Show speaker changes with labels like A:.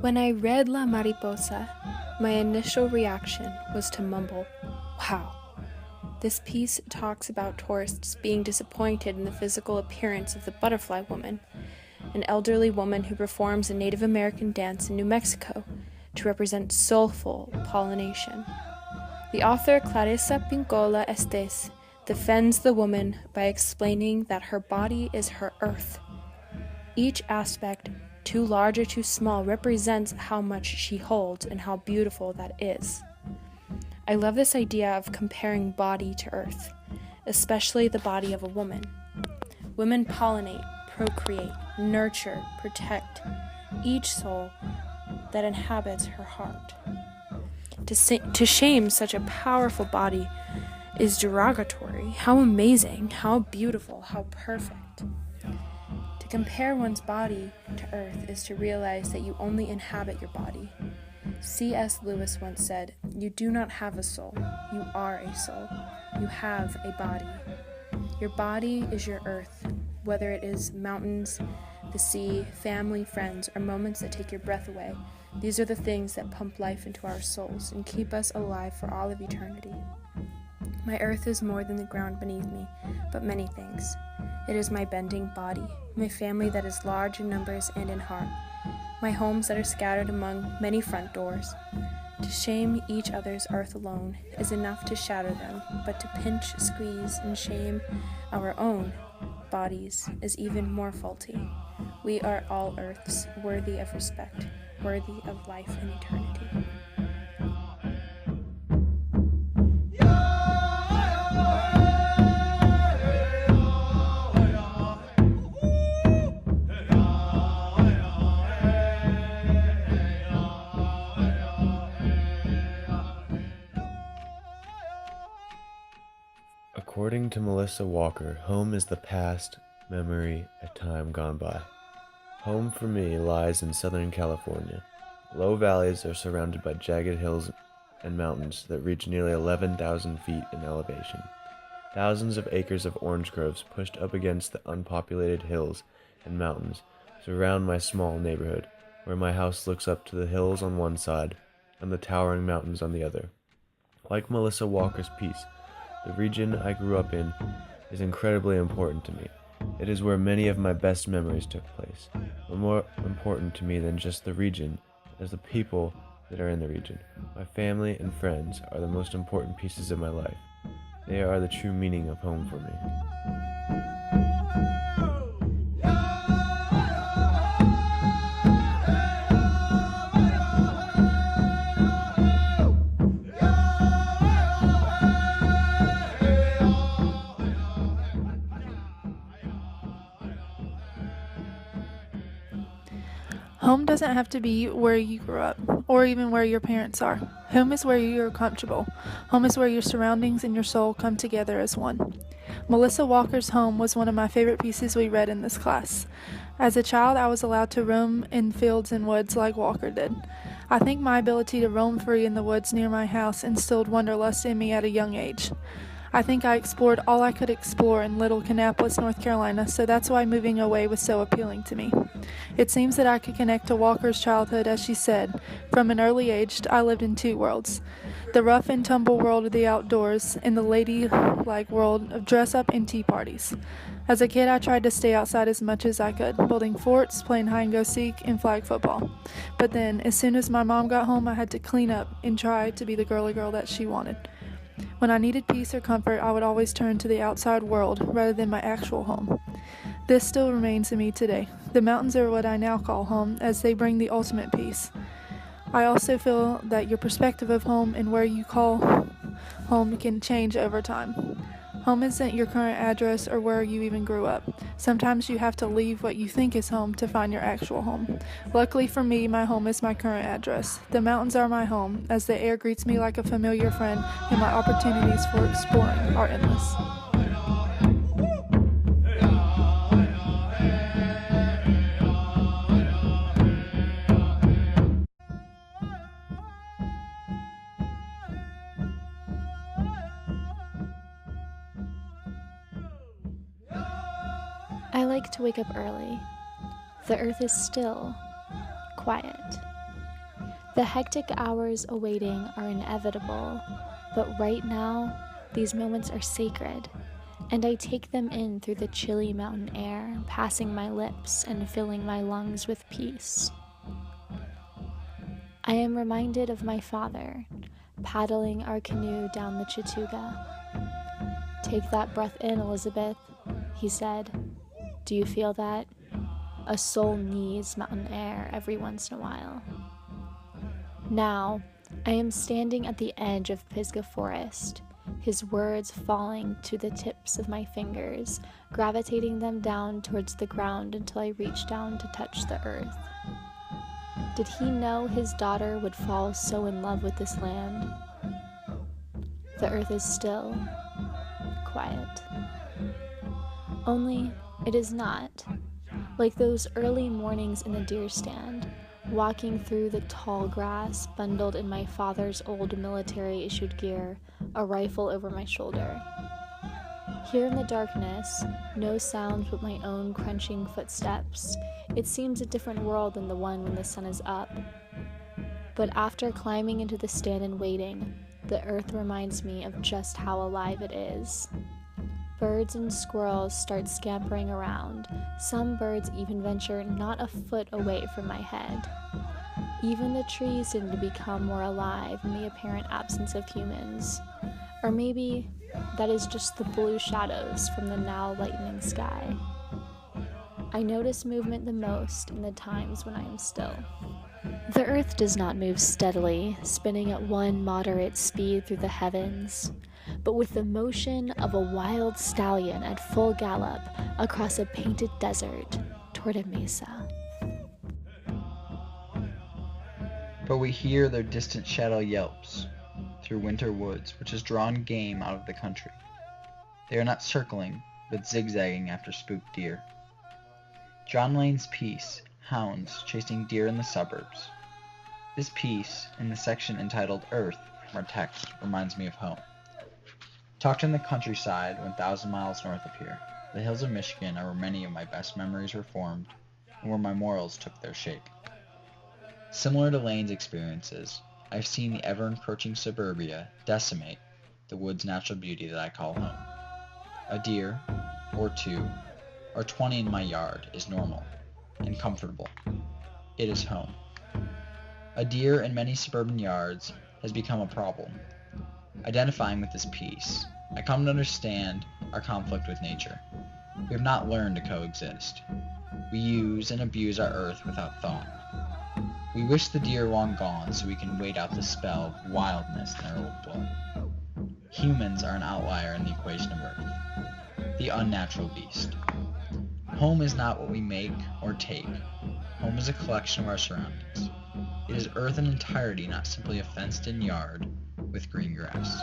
A: When I read La Mariposa, my initial reaction was to mumble, "Wow." This piece talks about tourists being disappointed in the physical appearance of the butterfly woman, an elderly woman who performs a Native American dance in New Mexico to represent soulful pollination. The author Clarissa Pinkola Estes defends the woman by explaining that her body is her earth. Each aspect, too large or too small, represents how much she holds and how beautiful that is. I love this idea of comparing body to earth, especially the body of a woman. Women pollinate, procreate, nurture, protect each soul that inhabits her heart. To shame such a powerful body is derogatory. How amazing, how beautiful, how perfect. To compare one's body to earth is to realize that you only inhabit your body. C.S. Lewis once said, "You do not have a soul, you are a soul. You have a body. Your body is your earth, whether it is mountains, the sea, family, friends, or moments that take your breath away. These are the things that pump life into our souls and keep us alive for all of eternity. My earth is more than the ground beneath me, but many things. It is my bending body, my family that is large in numbers and in heart, my homes that are scattered among many front doors. To shame each other's earth alone is enough to shatter them, but to pinch, squeeze, and shame our own bodies is even more faulty. We are all earths, worthy of respect, worthy of life and eternity."
B: According to Melissa Walker, home is the past memory, a time gone by. Home for me lies in Southern California. Low valleys are surrounded by jagged hills and mountains that reach nearly 11,000 feet in elevation. Thousands of acres of orange groves pushed up against the unpopulated hills and mountains surround my small neighborhood, where my house looks up to the hills on one side and the towering mountains on the other. Like Melissa Walker's piece, the region I grew up in is incredibly important to me. It is where many of my best memories took place. But more important to me than just the region is the people that are in the region. My family and friends are the most important pieces of my life. They are the true meaning of home for me.
C: Home doesn't have to be where you grew up, or even where your parents are. Home is where you're comfortable. Home is where your surroundings and your soul come together as one. Melissa Walker's Home was one of my favorite pieces we read in this class. As a child, I was allowed to roam in fields and woods like Walker did. I think my ability to roam free in the woods near my house instilled wanderlust in me at a young age. I think I explored all I could explore in Little Kannapolis, North Carolina, so that's why moving away was so appealing to me. It seems that I could connect to Walker's childhood, as she said. From an early age, I lived in two worlds: the rough and tumble world of the outdoors and the ladylike world of dress-up and tea parties. As a kid, I tried to stay outside as much as I could, building forts, playing hide-and-go-seek, and flag football. But then, as soon as my mom got home, I had to clean up and try to be the girly girl that she wanted. When I needed peace or comfort, I would always turn to the outside world rather than my actual home. This still remains in me today. The mountains are what I now call home, as they bring the ultimate peace. I also feel that your perspective of home and where you call home can change over time. Home isn't your current address or where you even grew up. Sometimes you have to leave what you think is home to find your actual home. Luckily for me, my home is my current address. The mountains are my home, as the air greets me like a familiar friend, and my opportunities for exploring are endless.
D: I like to wake up early. The earth is still, quiet.
A: The hectic hours awaiting are inevitable, but right now, these moments are sacred, and I take them in through the chilly mountain air, passing my lips and filling my lungs with peace. I am reminded of my father, paddling our canoe down the Chattooga. "Take that breath in, Elizabeth," he said. "Do you feel that? A soul needs mountain air every once in a while." Now, I am standing at the edge of Pisgah Forest, his words falling to the tips of my fingers, gravitating them down towards the ground until I reach down to touch the earth. Did he know his daughter would fall so in love with this land? The earth is still, quiet. Only it is not. Like those early mornings in the deer stand, walking through the tall grass, bundled in my father's old military-issued gear, a rifle over my shoulder. Here in the darkness, no sounds but my own crunching footsteps. It seems a different world than the one when the sun is up. But after climbing into the stand and waiting, the earth reminds me of just how alive it is. Birds and squirrels start scampering around. Some birds even venture not a foot away from my head. Even the trees seem to become more alive in the apparent absence of humans. Or maybe that is just the blue shadows from the now lightening sky. I notice movement the most in the times when I am still. The earth does not move steadily, spinning at one moderate speed through the heavens, but with the motion of a wild stallion at full gallop across a painted desert toward a mesa.
D: But we hear their distant shadow yelps through winter woods, which has drawn game out of the country. They are not circling, but zigzagging after spooked deer. John Lane's piece, Hounds Chasing Deer in the Suburbs. This piece, in the section entitled Earth from our text, reminds me of home. Tucked in the countryside 1,000 miles north of here, the hills of Michigan are where many of my best memories were formed and where my morals took their shape. Similar to Lane's experiences, I've seen the ever-encroaching suburbia decimate the wood's natural beauty that I call home. A deer, or two, or 20 in my yard is normal and comfortable. It is home. A deer in many suburban yards has become a problem. Identifying with this piece, I come to understand our conflict with nature. We have not learned to coexist. We use and abuse our earth without thought. We wish the deer long gone so we can wait out the spell of wildness in their old blood. Humans are an outlier in the equation of earth, the unnatural beast. Home is not what we make or take. Home is a collection of our surroundings. It is earth in entirety, not simply a fenced-in yard with green grass.